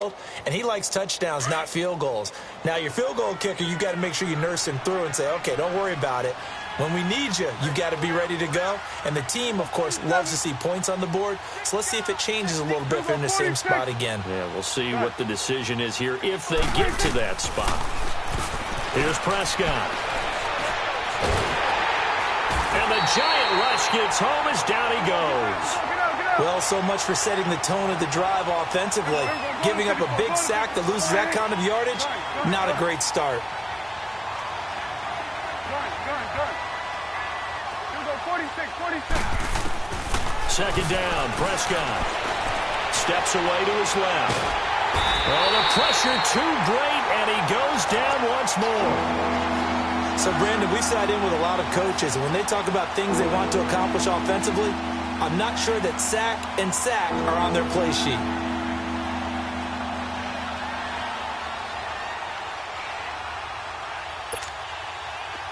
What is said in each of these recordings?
and he likes touchdowns, not field goals. Now, your field goal kicker, you've got to make sure you nurse him through and say, okay, don't worry about it. When we need you, you've got to be ready to go. And the team, of course, loves to see points on the board. So let's see if it changes a little bit if they're in the same spot again. Yeah, we'll see what the decision is here if they get to that spot. Here's Prescott. And the giant rush gets home as down he goes. Well, so much for setting the tone of the drive offensively. Giving up a big sack that loses that kind of yardage, not a great start. Second down, Prescott. Steps away to his left. Oh, the pressure too great, and he goes down once more. So, Brandon, we sat in with a lot of coaches, and when they talk about things they want to accomplish offensively, I'm not sure that sack and sack are on their play sheet.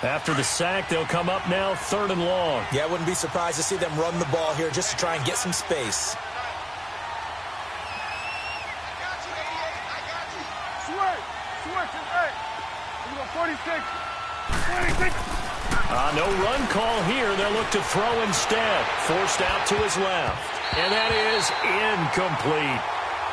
After the sack, they'll come up now 3rd and long. Yeah, I wouldn't be surprised to see them run the ball here just to try and get some space. No run call here. They'll look to throw instead. Forced out to his left. And that is incomplete.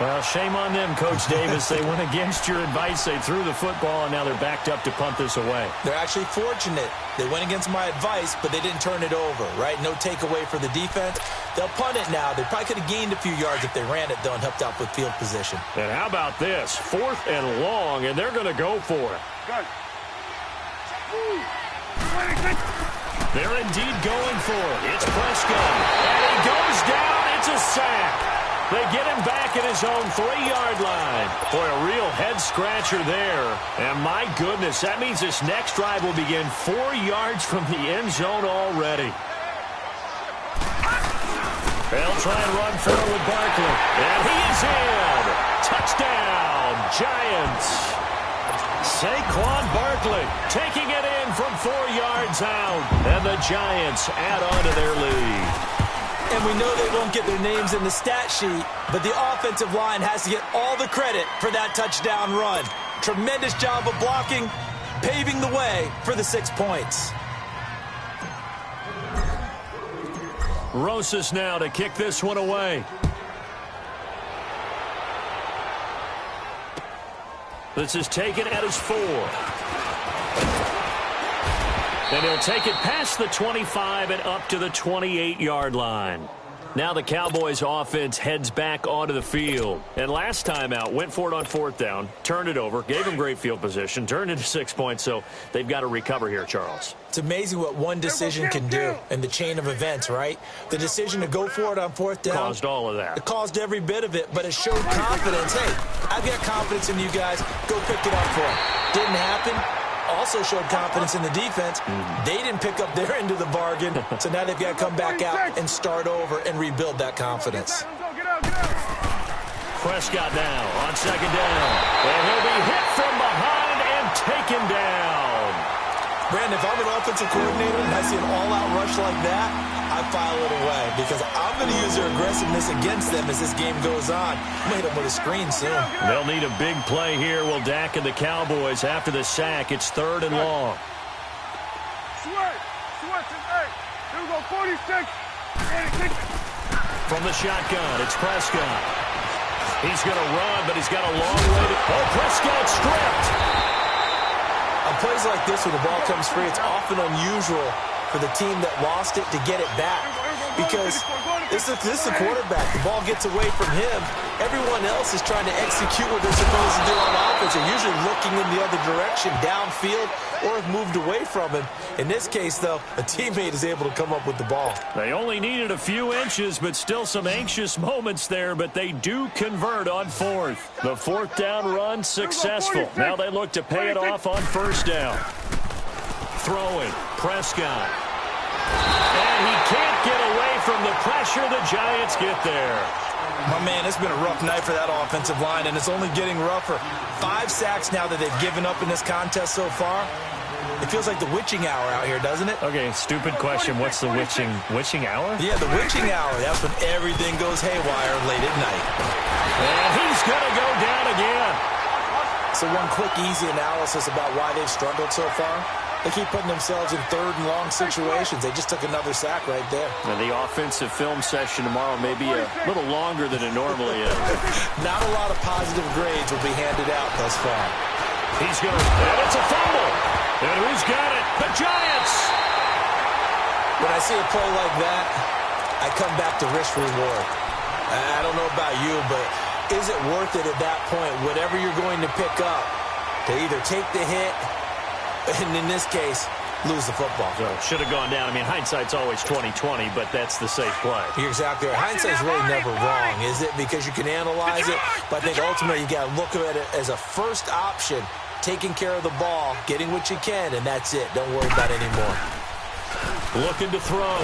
Well, shame on them, Coach Davis. They went against your advice. They threw the football, and now they're backed up to punt this away. They're actually fortunate. They went against my advice, but they didn't turn it over, right? No takeaway for the defense. They'll punt it now. They probably could have gained a few yards if they ran it, though, and helped out with field position. And how about this? 4th and long, and they're going to go for it. They're indeed going for it. It's Prescott. And he goes down. It's a sack. They get him back at his own 3-yard line. Boy, a real head-scratcher there. And my goodness, that means this next drive will begin 4 yards from the end zone already. They'll try and run forward with Barkley. And he is in. Touchdown, Giants. Saquon Barkley taking it in from 4 yards out. And the Giants add on to their lead. And we know they won't get their names in the stat sheet, but the offensive line has to get all the credit for that touchdown run. Tremendous job of blocking, paving the way for the 6 points. Rosas now to kick this one away. This is taken at his 4. And he'll take it past the 25 and up to the 28-yard line. Now the Cowboys offense heads back onto the field. And last time out, went for it on 4th down, turned it over, gave him great field position, turned into 6 points, so they've got to recover here, Charles. It's amazing what one decision can do in the chain of events, right? The decision to go for it on 4th down. Caused all of that. It caused every bit of it, but it showed confidence. Hey, I've got confidence in you guys. Go pick it up for them. Didn't happen. Also showed confidence in the defense. They didn't pick up their end of the bargain, so now they've got to come back out and start over and rebuild that confidence. Prescott now on 2nd down. And he'll be hit from behind and taken down. Brandon, if I'm an offensive coordinator and I see an all-out rush like that, I file it away because I'm going to use their aggressiveness against them as this game goes on. I'm going to hit them with a screen soon. They'll need a big play here. Will Dak and the Cowboys after the sack. It's 3rd and long. From the shotgun, it's Prescott. He's going to run, but he's got a long way to... Oh, Prescott stripped. On plays like this where the ball comes free, it's often unusual for the team that lost it to get it back because this is the quarterback. The ball gets away from him. Everyone else is trying to execute what they're supposed to do on offense. They're usually looking in the other direction, downfield, or have moved away from him. In this case, though, a teammate is able to come up with the ball. They only needed a few inches, but still some anxious moments there, but they do convert on 4th. The 4th down run successful. Now they look to pay it off on 1st down. Throwing, Prescott. And he can't get away from the pressure. The Giants get there. My man, it's been a rough night for that offensive line, and it's only getting rougher. 5 sacks now that they've given up in this contest so far. It feels like the witching hour out here, doesn't it? Okay, stupid question. What's the witching hour? Yeah, the witching hour. That's when everything goes haywire late at night. And he's going to go down again. So one quick, easy analysis about why they've struggled so far. They keep putting themselves in third and long situations. They just took another sack right there. And the offensive film session tomorrow may be a little longer than it normally is. Not a lot of positive grades will be handed out thus far. He's going to, and it's a fumble. And who's got it? The Giants. When I see a play like that, I come back to risk reward. I don't know about you, but is it worth it at that point, whatever you're going to pick up, to either take the hit, and in this case, lose the football? So should have gone down. I mean, hindsight's always 20/20, but that's the safe play. You're exactly right. Hindsight's really never wrong, is it? Because you can analyze it, but I think ultimately you got to look at it as a first option, taking care of the ball, getting what you can, and that's it. Don't worry about it anymore. Looking to throw.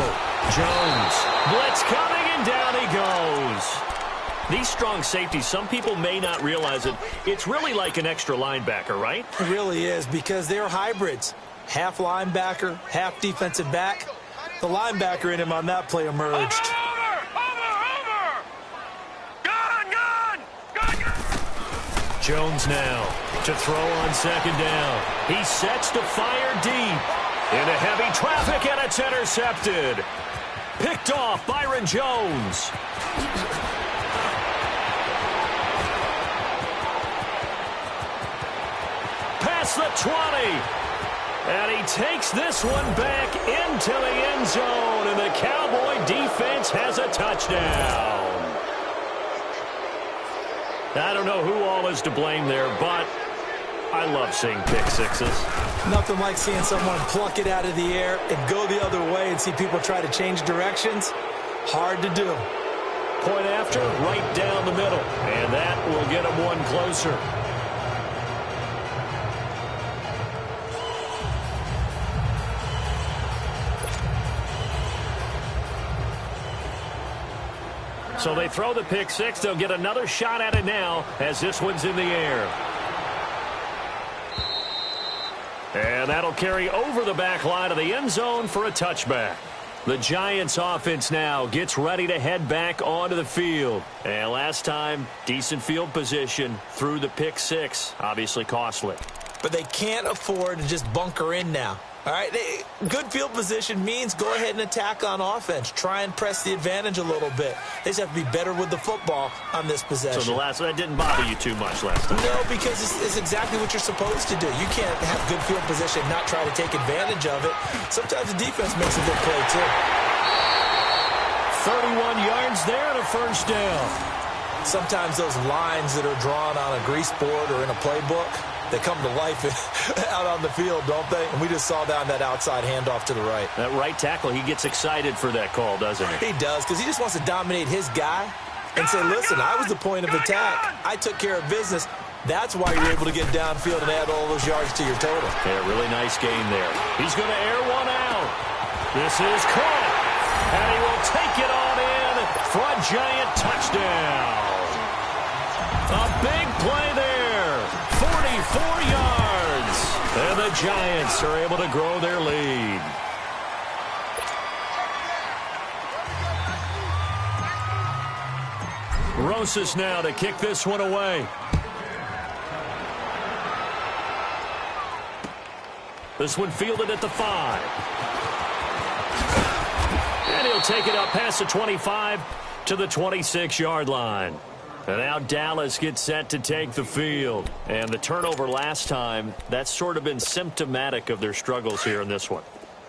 Jones. Blitz coming, and down he goes. These strong safeties, some people may not realize it. It's really like an extra linebacker, right? It really is, because they're hybrids. Half linebacker, half defensive back. The linebacker in him on that play emerged. Jones now to throw on second down. He sets to fire deep. Into heavy traffic, and it's intercepted. Picked off Byron Jones. Past the 20. And he takes this one back into the end zone, and the Cowboy defense has a touchdown. I don't know who all is to blame there, but I love seeing pick sixes. Nothing like seeing someone pluck it out of the air and go the other way and see people try to change directions. Hard to do. Point after, right down the middle, and that will get him one closer. So they throw the pick six. They'll get another shot at it now as this one's in the air. And that'll carry over the back line of the end zone for a touchback. The Giants offense now gets ready to head back onto the field. And last time, decent field position through the pick six. Obviously costly. But they can't afford to just bunker in now. All right, good field position means go ahead and attack on offense. Try and press the advantage a little bit. They just have to be better with the football on this possession. So that didn't bother you too much last time? No, because it's exactly what you're supposed to do. You can't have good field position and not try to take advantage of it. Sometimes the defense makes a good play, too. 31 yards there and a first down. Sometimes those lines that are drawn on a grease board or in a playbook, they come to life out on the field, don't they? And we just saw that on that outside handoff to the right. That right tackle, he gets excited for that call, doesn't he? He does, because he just wants to dominate his guy and say, listen, I was the point of attack. I took care of business. That's why you're able to get downfield and add all those yards to your total. Yeah, really nice game there. He's going to air one out. This is caught. And he will take it on in for a Giant touchdown. A big play there. 44 yards. And the Giants are able to grow their lead. Rosas now to kick this one away. This one fielded at the 5. And he'll take it up past the 25 to the 26-yard line. And now Dallas gets set to take the field. And the turnover last time, that's sort of been symptomatic of their struggles here in this one.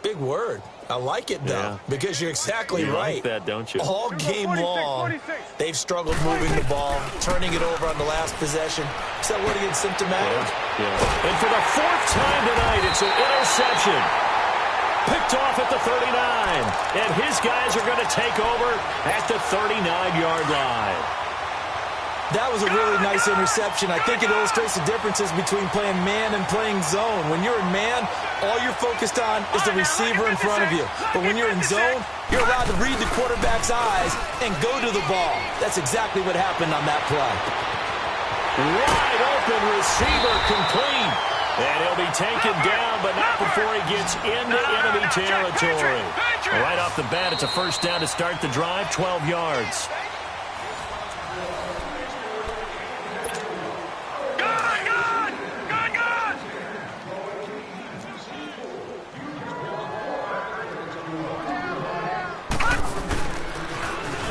Big word. I like it, though, because you're exactly right. You like that, don't you? All game long, they've struggled moving the ball, turning it over on the last possession. Is that what again, symptomatic? Yeah. And for the 4th time tonight, it's an interception. Picked off at the 39. And his guys are going to take over at the 39-yard line. That was a really nice interception. I think it illustrates the differences between playing man and playing zone. When you're in man, all you're focused on is the receiver in front of you. But when you're in zone, you're allowed to read the quarterback's eyes and go to the ball. That's exactly what happened on that play. Wide open receiver complete. And he'll be taken down, but not before he gets into enemy territory. Right off the bat, it's a first down to start the drive, 12 yards.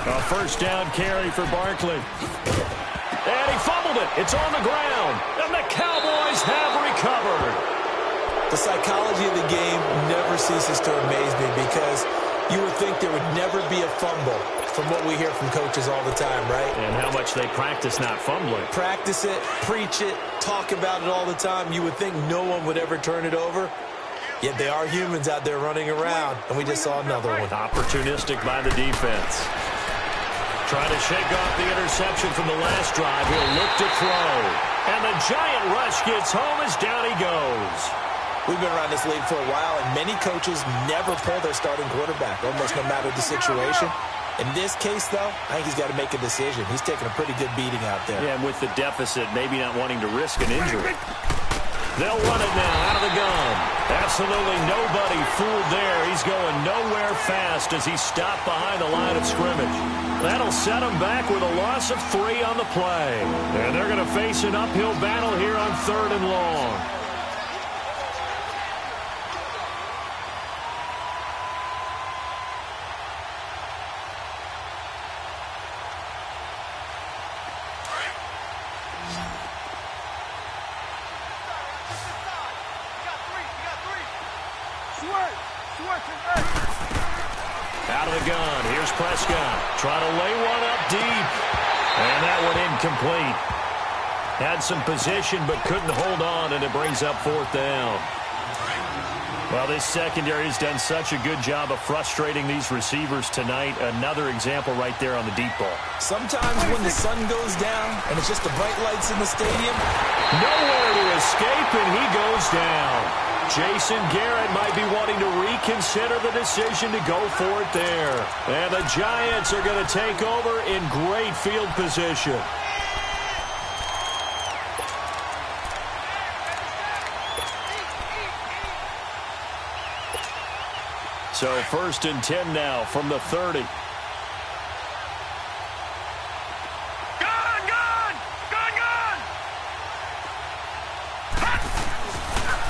A first down carry for Barkley. And he fumbled it. It's on the ground. And the Cowboys have recovered. The psychology of the game never ceases to amaze me because you would think there would never be a fumble from what we hear from coaches all the time, right? And how much they practice not fumbling. Practice it, preach it, talk about it all the time. You would think no one would ever turn it over. Yet they are humans out there running around, and we just saw another one. Opportunistic by the defense. Trying to shake off the interception from the last drive. He'll look to throw. And the giant rush gets home as down he goes. We've been around this league for a while, and many coaches never pull their starting quarterback, almost no matter the situation. In this case, though, I think he's got to make a decision. He's taking a pretty good beating out there. Yeah, and with the deficit, maybe not wanting to risk an injury. They'll run it now out of the gun. Absolutely nobody fooled there. He's going nowhere fast as he's stopped behind the line of scrimmage. That'll set him back with a loss of 3 on the play. And they're going to face an uphill battle here on 3rd and long. Out of the gun. Here's Prescott. Trying to lay one up deep. And that one incomplete. Had some position but couldn't hold on, and it brings up 4th down. Well, this secondary has done such a good job of frustrating these receivers tonight. Another example right there on the deep ball. Sometimes when the sun goes down and it's just the bright lights in the stadium, nowhere to escape, and he goes down. Jason Garrett might be wanting to reconsider the decision to go for it there. And the Giants are going to take over in great field position. So 1st and 10 now from the 30.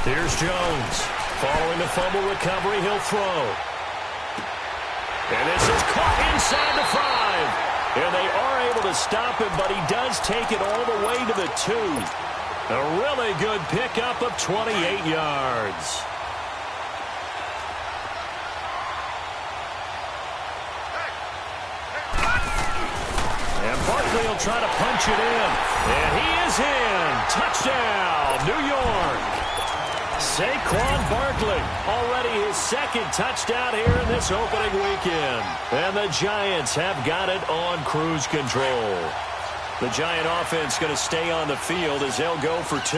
Here's Jones. Following the fumble recovery, he'll throw. And this is caught inside the 5. And they are able to stop him, but he does take it all the way to the 2. A really good pickup of 28 yards. And Barkley will try to punch it in. And he is in. Touchdown, New York. Saquon Barkley, already his 2nd touchdown here in this opening weekend. And the Giants have got it on cruise control. The Giant offense going to stay on the field as they'll go for 2.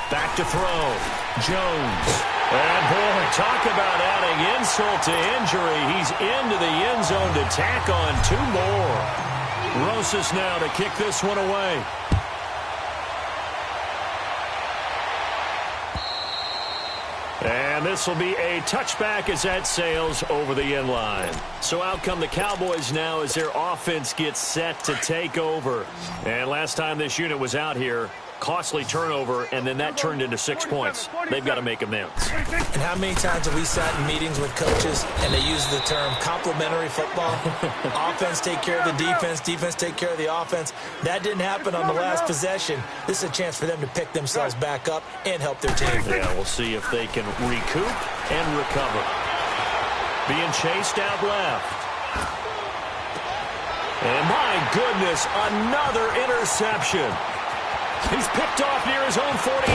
Back to throw. Jones. And boy, talk about adding insult to injury. He's into the end zone to tack on 2 more. Rosas now to kick this one away. And this will be a touchback as that sails over the end line. So out come the Cowboys now as their offense gets set to take over. And last time this unit was out here, costly turnover, and then that turned into 6 points. They've got to make amends. And how many times have we sat in meetings with coaches and they use the term complementary football? Offense take care of the defense, defense take care of the offense. That didn't happen on the last possession. This is a chance for them to pick themselves back up and help their team. Yeah, we'll see if they can recoup and recover. Being chased out left. And my goodness, another interception. He's picked off near his own 48. The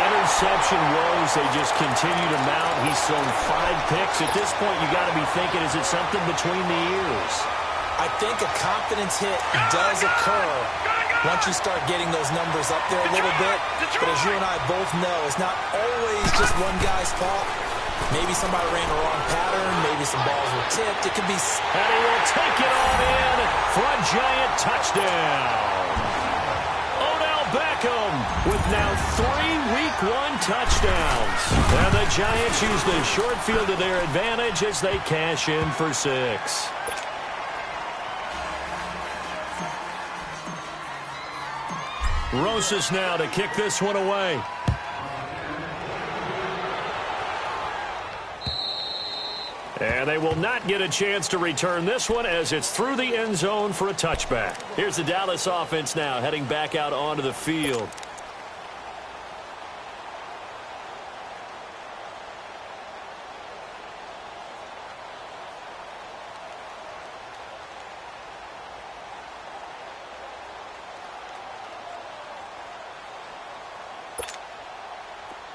interception woes, they just continue to mount. He's thrown 5 picks. At this point, you got to be thinking, is it something between the ears? I think a confidence hit does occur once you start getting those numbers up there a little bit. But as you and I both know, it's not always just one guy's fault. Maybe somebody ran the wrong pattern. Maybe some balls were tipped. It could be... And he will take it on in front, Giant touchdown. Beckham with now 3 Week 1 touchdowns. And the Giants use the short field to their advantage as they cash in for 6. Rosas now to kick this one away. And they will not get a chance to return this one as it's through the end zone for a touchback. Here's the Dallas offense now heading back out onto the field.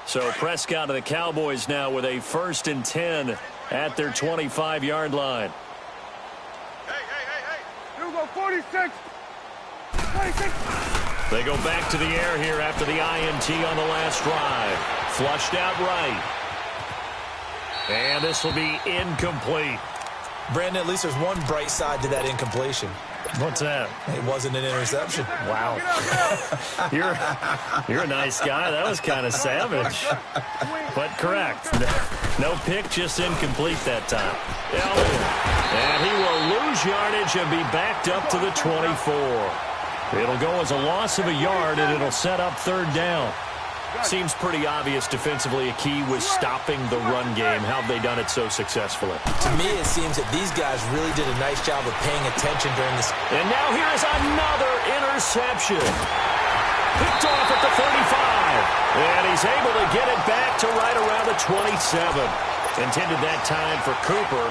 So Prescott of the Cowboys now with a 1st and 10 at their 25-yard line. Hey. Here we go, 46. 46. They go back to the air here after the INT on the last drive. Flushed out right. And this will be incomplete. Brandon, at least there's one bright side to that incompletion. What's that? It wasn't an interception. Wow. You're a nice guy. That was kind of savage. But correct. No pick, just incomplete that time. And he will lose yardage and be backed up to the 24. It'll go as a loss of a yard, and it'll set up 3rd down. Seems pretty obvious defensively a key was stopping the run game. How have they done it so successfully? To me, it seems that these guys really did a nice job of paying attention during this. And now here's another interception. Picked off at the 35. And he's able to get it back to right around the 27. Intended that time for Cooper.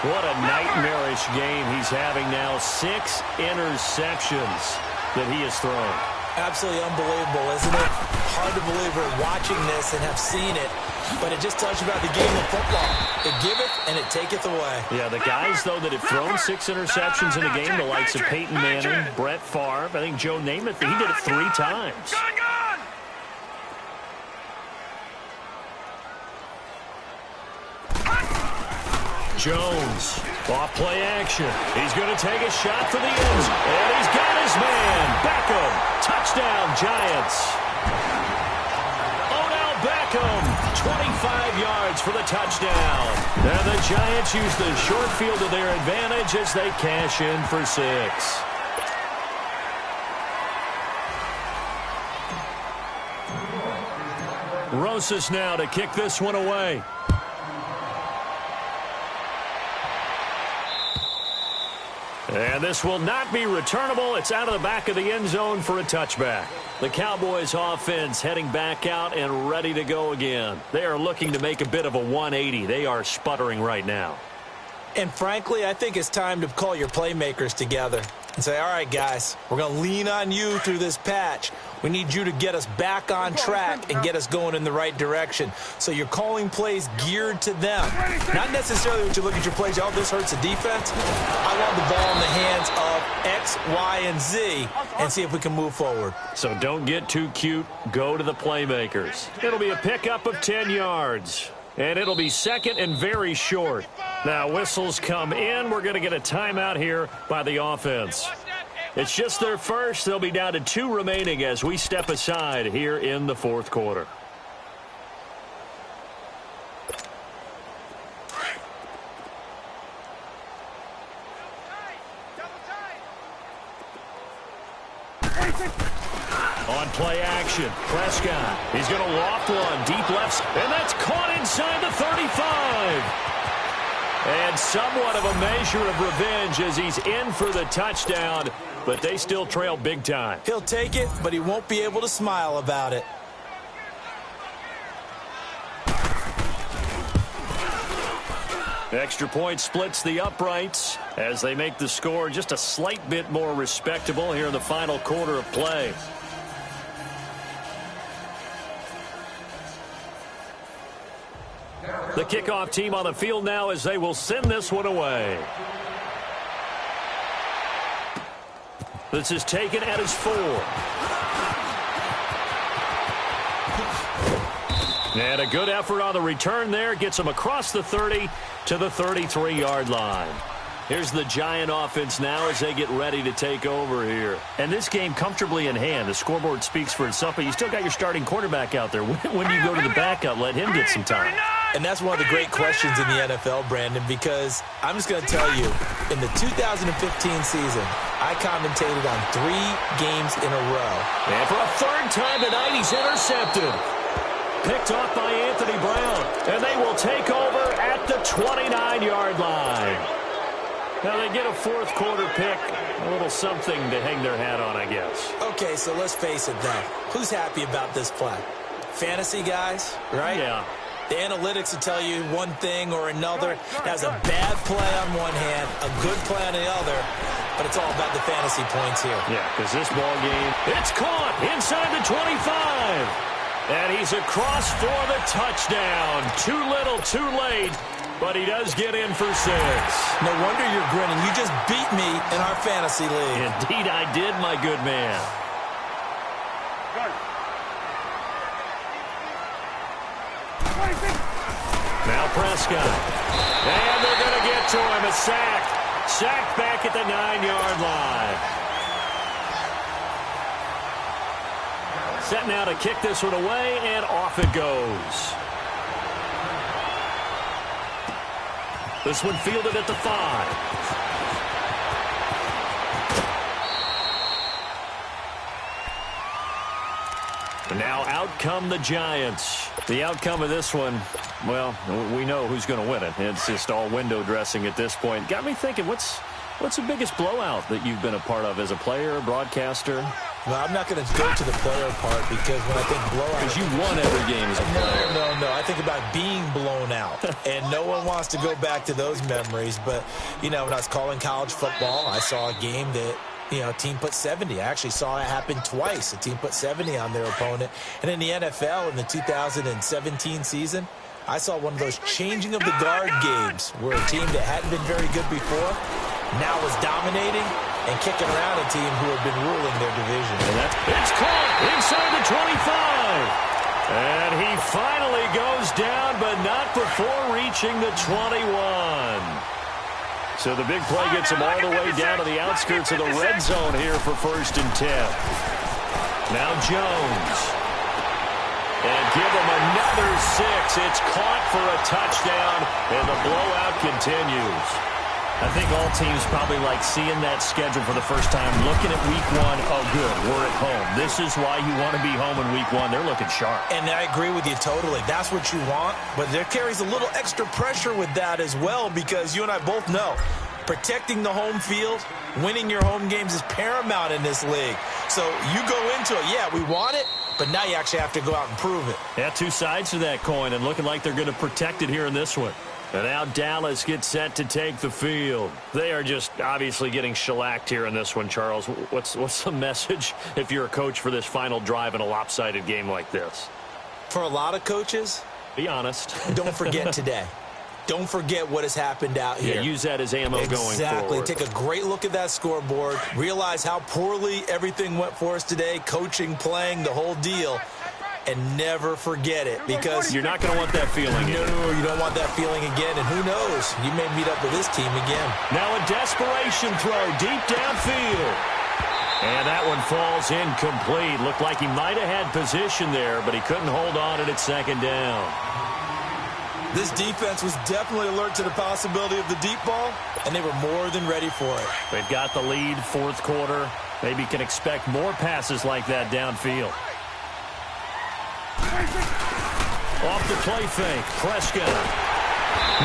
What a nightmarish game he's having now. 6 interceptions that he has thrown. Absolutely unbelievable, isn't it? Hard to believe we're watching this and have seen it, but it just tells you about the game of football. It giveth and it taketh away. Yeah, the guys, though, that have thrown 6 interceptions in a game, the likes of Peyton Manning, Brett Favre, I think Joe Namath, he did it 3 times. Jones, off play action. He's going to take a shot for the end zone. And he's got his man. Beckham, touchdown Giants. Odell Beckham, 25 yards for the touchdown. And the Giants use the short field to their advantage as they cash in for 6. Rosas now to kick this one away. And this will not be returnable. It's out of the back of the end zone for a touchback. The Cowboys offense heading back out and ready to go again. They are looking to make a bit of a 180. They are sputtering right now. And frankly, I think it's time to call your playmakers together and say, all right, guys, we're going to lean on you through this patch. We need you to get us back on track and get us going in the right direction. So you're calling plays geared to them. Not necessarily what you look at your plays, oh, this hurts the defense. I want the ball in the hands of X, Y, and Z and see if we can move forward. So don't get too cute. Go to the playmakers. It'll be a pickup of 10 yards. And it'll be 2nd and very short. Now whistles come in. We're going to get a timeout here by the offense. It's just their first. They'll be down to 2 remaining as we step aside here in the 4th quarter. On play action, Prescott. He's going to loft one, deep left, and that's caught inside the 35. And somewhat of a measure of revenge as he's in for the touchdown, but they still trail big time. He'll take it, but he won't be able to smile about it. Extra point splits the uprights as they make the score just a slight bit more respectable here in the final quarter of play. The kickoff team on the field now as they will send this one away. This is taken at his 4. And a good effort on the return there. Gets him across the 30 to the 33-yard line. Here's the Giant offense now as they get ready to take over here. And this game comfortably in hand. The scoreboard speaks for itself, but you still got your starting quarterback out there. When do you go to the backup? Let him get some time. And that's one of the great questions in the NFL, Brandon, because I'm just going to tell you, in the 2015 season, I commentated on 3 games in a row. And for a third time tonight, he's intercepted. Picked off by Anthony Brown. And they will take over at the 29-yard line. Now they get a fourth quarter pick. A little something to hang their hat on, I guess. Okay, so let's face it, though. Who's happy about this play? Fantasy guys, right? Yeah. The analytics will tell you one thing or another. Has a bad play on one hand, a good play on the other, but it's all about the fantasy points here. Yeah, because this ball game, it's caught inside the 25. And he's across for the touchdown. Too little, too late, but he does get in for 6. No wonder you're grinning. You just beat me in our fantasy league. Indeed I did, my good man. Now Prescott. And they're going to get to him. A sack. Sacked back at the 9-yard line. Set now to kick this one away, and off it goes. This one fielded at the 5. Now out come the Giants. The outcome of this one, well, we know who's going to win it. It's just all window dressing at this point. Got me thinking, what's the biggest blowout that you've been a part of as a player, broadcaster? Well, I'm not going to go to the player part because when I think blowout... Because you won every game as a player. No. I think about being blown out. And no one wants to go back to those memories. But, you know, when I was calling college football, I saw a game that... a team put 70. I actually saw it happen twice. A team put 70 on their opponent. And in the NFL in the 2017 season, I saw one of those changing of the guard games where a team that hadn't been very good before now was dominating and kicking around a team who had been ruling their division. And it's caught inside the 25. And he finally goes down, but not before reaching the 21. So the big play gets him all the way down to the outskirts of the red zone here for 1st and 10. Now Jones. And give him another 6. It's caught for a touchdown, and the blowout continues. I think all teams probably like seeing that schedule for the first time, looking at week 1. Oh, good, we're at home. This is why you want to be home in week 1. They're looking sharp. And I agree with you totally. That's what you want, but there carries a little extra pressure with that as well because you and I both know protecting the home field, winning your home games is paramount in this league. So you go into it, yeah, we want it, but now you actually have to go out and prove it. Yeah, 2 sides to that coin, and looking like they're going to protect it here in this one. And now Dallas gets set to take the field. They are just obviously getting shellacked here in this one, Charles. What's the message if you're a coach for this final drive in a lopsided game like this? For a lot of coaches, be honest. Don't forget today. Don't forget what has happened out here. Yeah, use that as ammo going forward. Exactly. Take a great look at that scoreboard. Realize how poorly everything went for us today. Coaching, playing, the whole deal. And never forget it because... You're not going to want that feeling again. No, you don't want that feeling again. And who knows? You may meet up with this team again. Now a desperation throw deep downfield. And that one falls incomplete. Looked like he might have had position there, but he couldn't hold on at 2nd down. This defense was definitely alert to the possibility of the deep ball, and they were more than ready for it. They've got the lead, 4th quarter. Maybe can expect more passes like that downfield. Off the play fake, Prescott.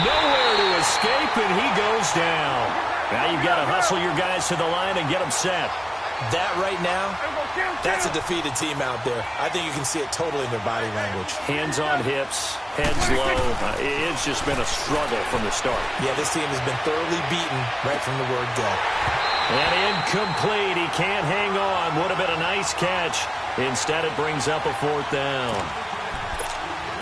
Nowhere to escape, and he goes down. Now you've got to hustle your guys to the line and get them set. That right now, that's a defeated team out there. I think you can see it totally in their body language. Hands on hips, heads low. It's just been a struggle from the start. Yeah, this team has been thoroughly beaten right from the word go. And incomplete. He can't hang on. Would have been a nice catch. Instead, it brings up a 4th down.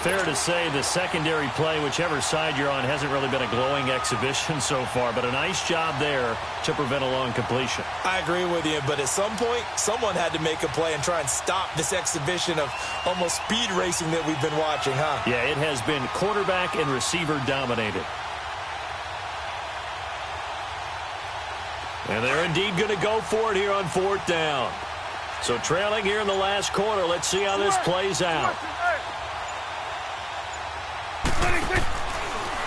Fair to say the secondary play, whichever side you're on, hasn't really been a glowing exhibition so far, but a nice job there to prevent a long completion. I agree with you, but at some point, someone had to make a play and try and stop this exhibition of almost speed racing that we've been watching, huh? Yeah, it has been quarterback and receiver dominated. And they're indeed going to go for it here on 4th down. So trailing here in the last quarter. Let's see how this plays out.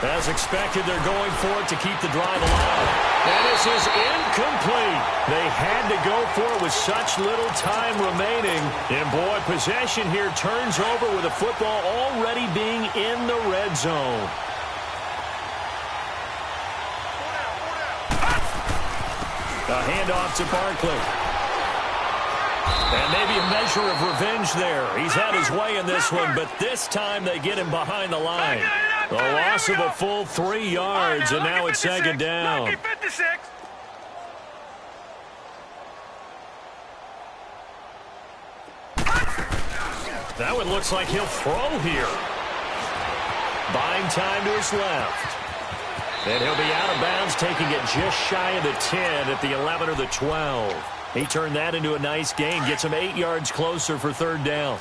As expected, they're going for it to keep the drive alive. And this is incomplete. They had to go for it with such little time remaining. And, boy, possession here turns over with the football already being in the red zone. A handoff to Barkley. And maybe a measure of revenge there. He's had his way in this one, but this time they get him behind the line. The loss of a full 3 yards, and now it's 2nd down. That one looks like he'll throw here. Buying time to his left. And he'll be out of bounds, taking it just shy of the 10 at the 11 or the 12. He turned that into a nice gain, gets him 8 yards closer for 3rd down.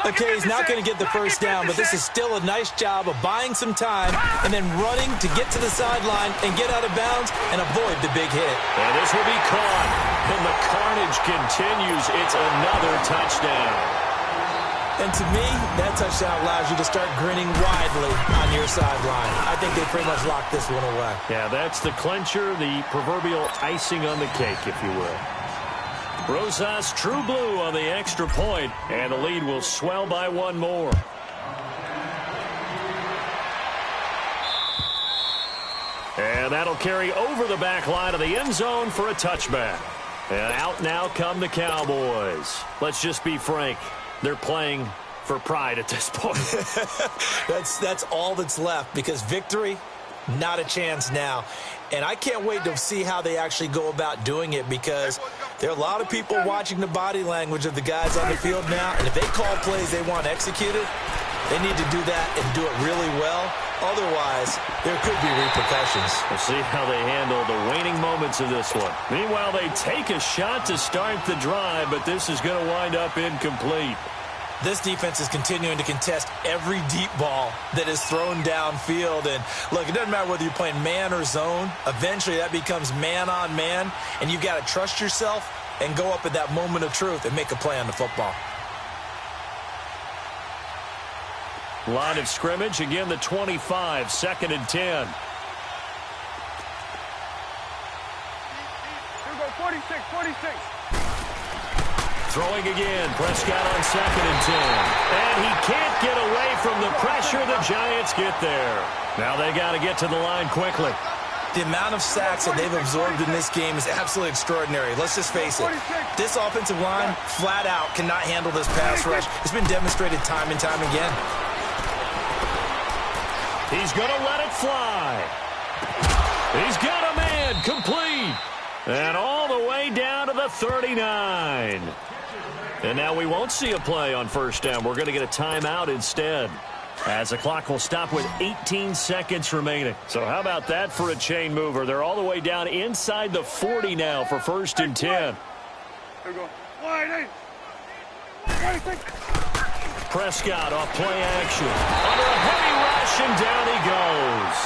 Okay, he's not going to get the first down, but this is still a nice job of buying some time and then running to get to the sideline and get out of bounds and avoid the big hit. And this will be caught. And the carnage continues. It's another touchdown. And to me, that touchdown allows you to start grinning widely on your sideline. I think they pretty much locked this one away. Yeah, that's the clincher, the proverbial icing on the cake, if you will. Rosas true blue on the extra point, and the lead will swell by 1 more. And that'll carry over the back line of the end zone for a touchback. And out now come the Cowboys. Let's just be frank. They're playing for pride at this point. That's all that's left, because victory, not a chance now. And I can't wait to see how they actually go about doing it, because there are a lot of people watching the body language of the guys on the field now, and if they call plays they want executed, they need to do that and do it really well. Otherwise, there could be repercussions. We'll see how they handle the waning moments of this one. Meanwhile, they take a shot to start the drive, but this is going to wind up incomplete. This defense is continuing to contest every deep ball that is thrown downfield. And, look, it doesn't matter whether you're playing man or zone. Eventually, that becomes man-on-man, and you've got to trust yourself and go up at that moment of truth and make a play on the football. Line of scrimmage, again, the 25, 2nd and 10. Here we go, 46, 46. Throwing again, Prescott on 2nd and 10. And he can't get away from the pressure. The Giants get there. Now they got to get to the line quickly. The amount of sacks that they've absorbed in this game is absolutely extraordinary. Let's just face it. This offensive line, flat out, cannot handle this pass rush. It's been demonstrated time and time again. He's going to let it fly. He's got a man, complete. And all the way down to the 39. And now we won't see a play on 1st down. We're going to get a timeout instead, as the clock will stop with 18 seconds remaining. So how about that for a chain mover? They're all the way down inside the 40 now for 1st and 10. Here we go. Wide 8. Prescott off play action. Under a heavy rush, and down he goes.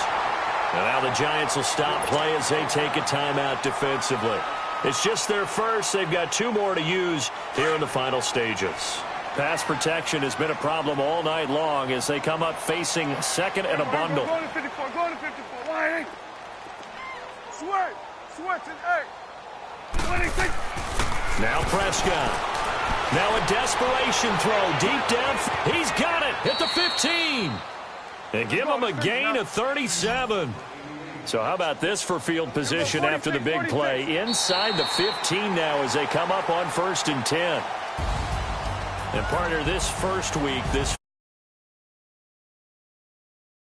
And now the Giants will stop play as they take a timeout defensively. It's just their first. They've got 2 more to use here in the final stages. Pass protection has been a problem all night long as they come up facing 2nd and a bundle. Go to 54, go to 54. Wide 8. Switch and 8. 26. Now Prescott. Now a desperation throw deep down. He's got it at the 15. And give him a gain of 37. So how about this for field position after the big play? Inside the 15 now as they come up on 1st and 10. And partner, this first week, this